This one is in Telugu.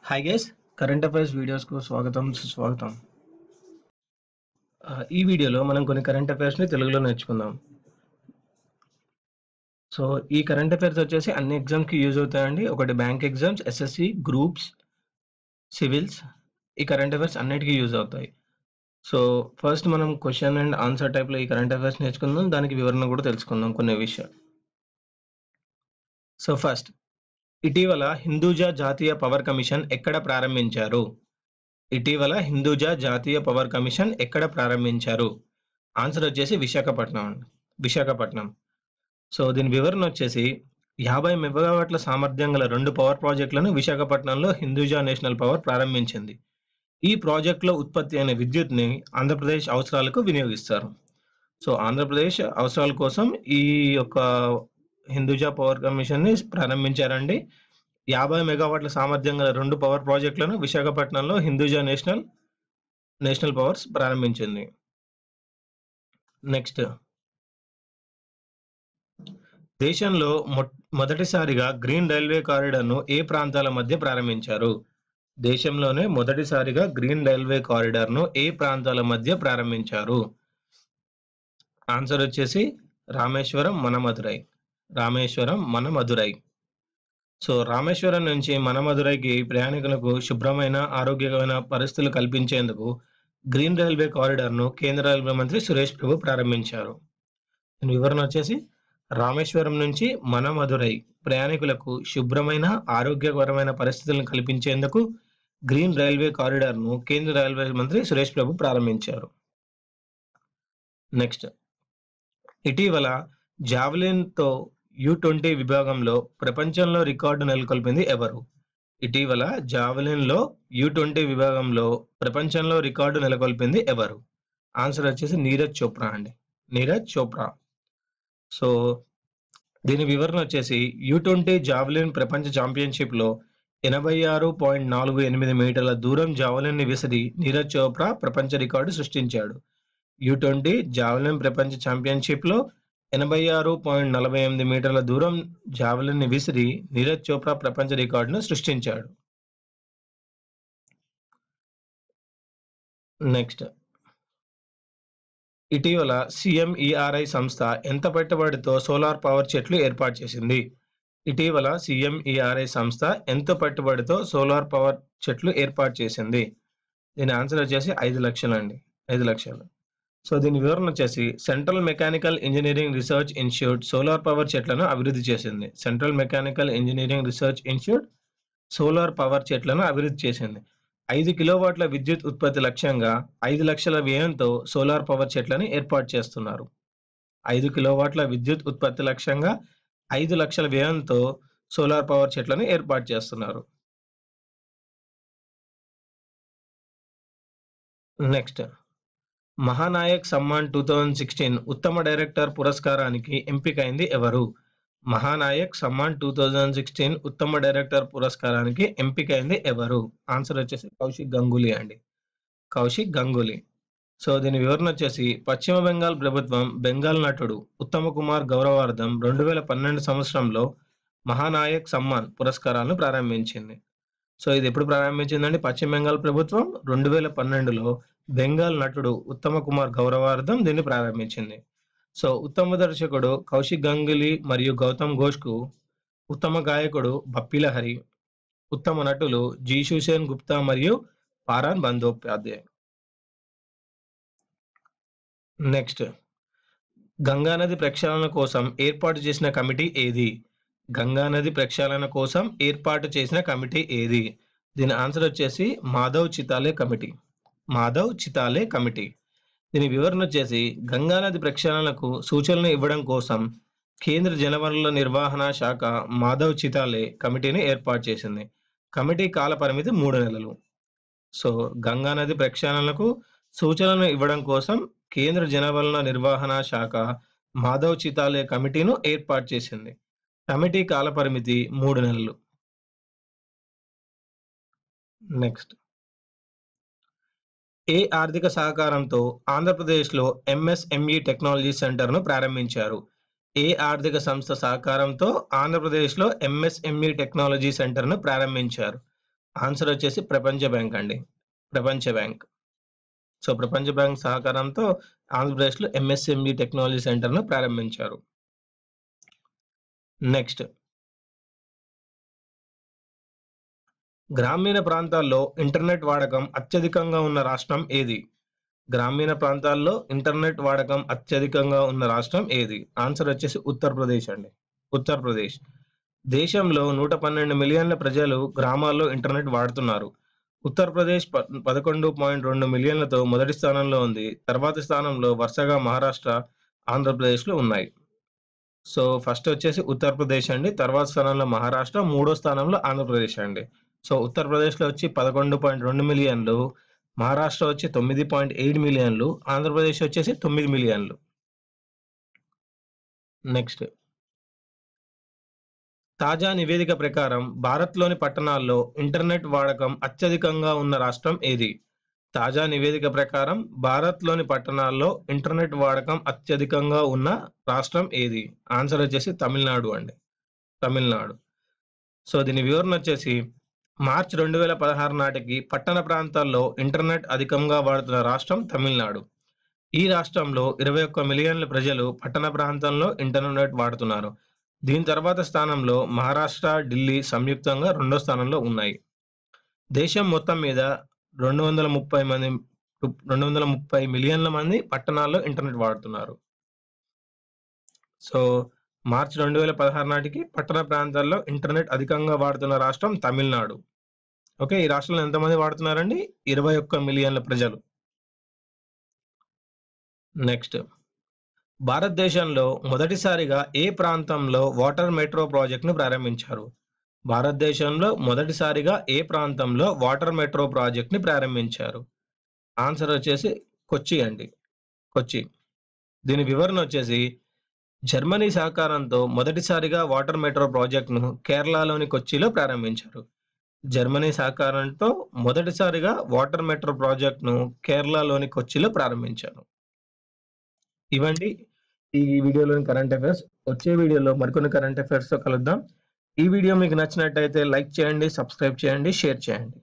హాయ్ గైస్, కరెంట్ అఫైర్స్ వీడియోస్కు స్వాగతం సుస్వాగతం. ఈ వీడియోలో మనం కొన్ని కరెంట్ అఫైర్స్ని తెలుగులో నేర్చుకుందాం. సో ఈ కరెంట్ అఫైర్స్ వచ్చేసి అన్ని ఎగ్జామ్స్కి యూజ్ అవుతాయండి. ఒకటి bank exams, SSC, groups, civils, ఈ కరెంట్ అఫైర్స్ అన్నిటికీ యూజ్ అవుతాయి. సో ఫస్ట్ మనం క్వశ్చన్ అండ్ ఆన్సర్ టైప్లో ఈ కరెంట్ అఫైర్స్ నేర్చుకుందాం, దానికి వివరణ కూడా తెలుసుకుందాం కొన్ని విషయాలు. సో ఫస్ట్, ఇటీవల హిందూజా జాతీయ పవర్ కమిషన్ ఎక్కడ ప్రారంభించారు? ఇటీవల హిందూజా జాతీయ పవర్ కమిషన్ ఎక్కడ ప్రారంభించారు? ఆన్సర్ వచ్చేసి విశాఖపట్నం. సో దీని వివరణ వచ్చేసి 50 మెగావాట్ల సామర్థ్యం గల 2 పవర్ ప్రాజెక్టులను విశాఖపట్నంలో హిందూజా నేషనల్ పవర్ ప్రారంభించింది. ఈ ప్రాజెక్టులో ఉత్పత్తి అయిన విద్యుత్ని ఆంధ్రప్రదేశ్ అవసరాలకు వినియోగిస్తారు. సో ఆంధ్రప్రదేశ్ అవసరాల కోసం ఈ యొక్క హిందూజా పవర్ కమిషన్ని ప్రారంభించారండి. 50 మెగావాట్ల సామర్థ్యం గల 2 పవర్ ప్రాజెక్టులను విశాఖపట్నంలో హిందూజా నేషనల్ పవర్స్ ప్రారంభించింది. నెక్స్ట్, దేశంలో మొదటిసారిగా గ్రీన్ రైల్వే కారిడార్ను ఏ ప్రాంతాల మధ్య ప్రారంభించారు? దేశంలోనే మొదటిసారిగా గ్రీన్ రైల్వే కారిడార్ను ఏ ప్రాంతాల మధ్య ప్రారంభించారు? ఆన్సర్ వచ్చేసి రామేశ్వరం మన మదురై. సో రామేశ్వరం నుంచి మన మదురైకి ప్రయాణికులకు శుభ్రమైన ఆరోగ్యకరమైన పరిస్థితులు కల్పించేందుకు గ్రీన్ రైల్వే కారిడార్ను కేంద్ర రైల్వే మంత్రి సురేష్ ప్రభు ప్రారంభించారు. దీని వివరణ వచ్చేసి రామేశ్వరం నుంచి మన మదురై ప్రయాణికులకు శుభ్రమైన ఆరోగ్యకరమైన పరిస్థితులను కల్పించేందుకు గ్రీన్ రైల్వే కారిడార్ను కేంద్ర రైల్వే మంత్రి సురేష్ ప్రభు ప్రారంభించారు. నెక్స్ట్, ఇటీవల జావెలిన్తో U20 విభాగంలో ప్రపంచంలో రికార్డు నెలకొల్పింది ఎవరు? ఇటీవల జావెలిన్లో U20 విభాగంలో ప్రపంచంలో రికార్డు నెలకొల్పింది ఎవరు? ఆన్సర్ వచ్చేసి నీరజ్ చోప్రా. సో దీని వివరణ వచ్చేసి U20 జావెలిన్ ప్రపంచ ఛాంపియన్షిప్లో 86.48 మీటర్ల దూరం జావెలిన్ని విసిరి నీరజ్ చోప్రా ప్రపంచ రికార్డు సృష్టించాడు. U20 జావెలిన్ ప్రపంచ ఛాంపియన్షిప్లో 86.48 మీటర్ల దూరం జావెలిన్ని విసిరి నీరజ్ చోప్రా ప్రపంచ రికార్డును సృష్టించాడు. నెక్స్ట్, ఇటీవల CMERI సంస్థ ఎంత పెట్టుబడితో సోలార్ పవర్ చెట్లు ఏర్పాటు చేసింది? ఇటీవల CMERI సంస్థ ఎంత పెట్టుబడితో సోలార్ పవర్ చెట్లు ఏర్పాటు చేసింది? దీని ఆన్సర్ వచ్చేసి 5 లక్షలు. సో దీని వివరణ వచ్చేసి central mechanical engineering research institute solar power చెట్లను అభివృద్ధి చేసింది. 5 కిలోవాట్ల విద్యుత్ ఉత్పత్తి లక్ష్యంగా 5 లక్షల వ్యయంతో సోలార్ పవర్ చెట్లను ఏర్పాటు చేస్తున్నారు. 5 కిలోవాట్ల విద్యుత్ ఉత్పత్తి లక్ష్యంగా 5 లక్షల వ్యయంతో సోలార్ పవర్ చెట్లను ఏర్పాటు చేస్తున్నారు. నెక్స్ట్, మహానాయక్ సమ్మాన్ 2016 ఉత్తమ డైరెక్టర్ పురస్కారానికి ఎంపికైంది ఎవరు? మహానాయక్ సమ్మాన్ 2016 ఉత్తమ డైరెక్టర్ పురస్కారానికి ఎంపికైంది ఎవరు? ఆన్సర్ వచ్చేసి కౌశిక్ గంగూలీ. సో దీని వివరణ వచ్చేసి పశ్చిమ బెంగాల్ ప్రభుత్వం బెంగాల్ నటుడు ఉత్తమ కుమార్ గౌరవార్థం 2012 సంవత్సరంలో మహానాయక్ సమ్మాన్ పురస్కారాలను ప్రారంభించింది. సో ఇది ఎప్పుడు ప్రారంభించిందండి? పశ్చిమ బెంగాల్ ప్రభుత్వం 2012లో బెంగాల్ నటుడు ఉత్తమ కుమార్ గౌరవార్థం దీన్ని ప్రారంభించింది. సో ఉత్తమ దర్శకుడు కౌశిక్ గంగూలీ మరియు గౌతమ్ ఘోష్కు, ఉత్తమ గాయకుడు బప్పీ లహరి, ఉత్తమ నటులు జీషు సేన్ గుప్తా మరియు పారాన్ బందోపాధ్యాయ్. నెక్స్ట్, గంగానది ప్రక్షాళన కోసం ఏర్పాటు చేసిన కమిటీ ఏది? గంగానది ప్రక్షాళన కోసం ఏర్పాటు చేసిన కమిటీ ఏది? దీని ఆన్సర్ వచ్చేసి మాధవ్ చితాలే కమిటీ. దీని వివరణ వచ్చేసి గంగానది ప్రక్షాళనకు సూచనలు ఇవ్వడం కోసం కేంద్ర జలవనరుల నిర్వహణ శాఖ మాధవ్ చితాలే కమిటీని ఏర్పాటు చేసింది. కమిటీ కాల పరిమితి 3 నెలలు. సో గంగానది ప్రక్షాళనకు సూచనలను ఇవ్వడం కోసం కేంద్ర జలవనరుల నిర్వహణ శాఖ మాధవ్ చితాలే కమిటీను ఏర్పాటు చేసింది. కమిటీ కాల పరిమితి 3 నెలలు. నెక్స్ట్, ఏ ఆర్థిక సహకారంతో ఆంధ్రప్రదేశ్లో MSME టెక్నాలజీ సెంటర్ను ప్రారంభించారు? ఏ ఆర్థిక సంస్థ సహకారంతో ఆంధ్రప్రదేశ్లో MSME టెక్నాలజీ సెంటర్ను ప్రారంభించారు? ఆన్సర్ వచ్చేసి ప్రపంచ బ్యాంక్ అండి. ప్రపంచ బ్యాంక్. సో, ప్రపంచ బ్యాంక్ సహకారంతో ఆంధ్రప్రదేశ్‌లో ఎంఎస్ఎంఈ టెక్నాలజీ సెంటర్‌ను ప్రారంభించారు. నెక్స్ట్ గ్రామీణ ప్రాంతాల్లో ఇంటర్నెట్ వాడకం అత్యధికంగా ఉన్న రాష్ట్రం ఏది? గ్రామీణ ప్రాంతాల్లో ఇంటర్నెట్ వాడకం అత్యధికంగా ఉన్న రాష్ట్రం ఏది? ఆన్సర్ వచ్చేసి ఉత్తరప్రదేశ్ అండి. ఉత్తరప్రదేశ్. దేశంలో 112 మిలియన్ల ప్రజలు గ్రామాల్లో ఇంటర్నెట్ వాడుతున్నారు. ఉత్తరప్రదేశ్ 11.2 మిలియన్లతో మొదటి స్థానంలో ఉంది. తర్వాతి స్థానంలో వరుసగా మహారాష్ట్ర, ఆంధ్రప్రదేశ్‌లు ఉన్నాయి. సో, ఫస్ట్ వచ్చేసి ఉత్తరప్రదేశ్ అండి. తర్వాత స్థానంలో మహారాష్ట్ర, మూడో స్థానంలో ఆంధ్రప్రదేశ్ అండి. సో, ఉత్తరప్రదేశ్‌లో వచ్చి 11.2 మిలియన్లు, మహారాష్ట్ర వచ్చి 9.8 మిలియన్లు, ఆంధ్రప్రదేశ్ వచ్చేసి 9 మిలియన్లు. నెక్స్ట్ తాజా నివేదిక ప్రకారం భారత్‌లోని పట్టణాల్లో ఇంటర్నెట్ వాడకం అత్యధికంగా ఉన్న రాష్ట్రం ఏది? తాజా నివేదిక ప్రకారం భారత్‌లోని పట్టణాల్లో ఇంటర్నెట్ వాడకం అత్యధికంగా ఉన్న రాష్ట్రం ఏది? ఆన్సర్ వచ్చేసి తమిళనాడు అండి. తమిళనాడు. సో, దీని వివరణ వచ్చేసి మార్చ్ 2016 నాటికి పట్టణ ప్రాంతాల్లో ఇంటర్నెట్ అధికంగా వాడుతున్న రాష్ట్రం తమిళనాడు. ఈ రాష్ట్రంలో 21 మిలియన్ల ప్రజలు పట్టణ ప్రాంతంలో ఇంటర్నెట్ వాడుతున్నారు. దీని తర్వాత స్థానంలో మహారాష్ట్ర, ఢిల్లీ సంయుక్తంగా రెండో స్థానంలో ఉన్నాయి. దేశం మొత్తం మీద 230 మిలియన్ల మంది పట్టణాల్లో ఇంటర్నెట్ వాడుతున్నారు. సో, మార్చ్ 2016 నాటికి పట్టణ ప్రాంతాల్లో ఇంటర్నెట్ అధికంగా వాడుతున్న రాష్ట్రం తమిళనాడు. ఓకే. ఈ రాష్ట్రంలో ఎంతమంది వాడుతున్నారండి? 21 మిలియన్ల ప్రజలు. నెక్స్ట్ భారతదేశంలో మొదటిసారిగా ఏ ప్రాంతంలో వాటర్ మెట్రో ప్రాజెక్ట్‌ను ప్రారంభించారు? భారతదేశంలో మొదటిసారిగా ఏ ప్రాంతంలో వాటర్ మెట్రో ప్రాజెక్ట్‌ని ప్రారంభించారు? ఆన్సర్ వచ్చేసి కొచ్చి అండి. కొచ్చి. దీని వివరణ వచ్చేసి జర్మనీ సహకారంతో మొదటిసారిగా వాటర్ మెట్రో ప్రాజెక్ట్‌ను కేరళలోని కొచ్చిలో ప్రారంభించారు. జర్మనీ సహకారంతో మొదటిసారిగా వాటర్ మెట్రో ప్రాజెక్ట్‌ను కేరళలోని కొచ్చిలో ప్రారంభించారు. ఇవండి ఈ వీడియోలోని కరెంట్ అఫైర్స్. వచ్చే వీడియోలో మరికొన్ని కరెంట్ అఫైర్స్‌తో కలుద్దాం. ఈ వీడియో మీకు నచ్చినట్టయితే లైక్ చేయండి, సబ్స్క్రైబ్ చేయండి, షేర్ చేయండి.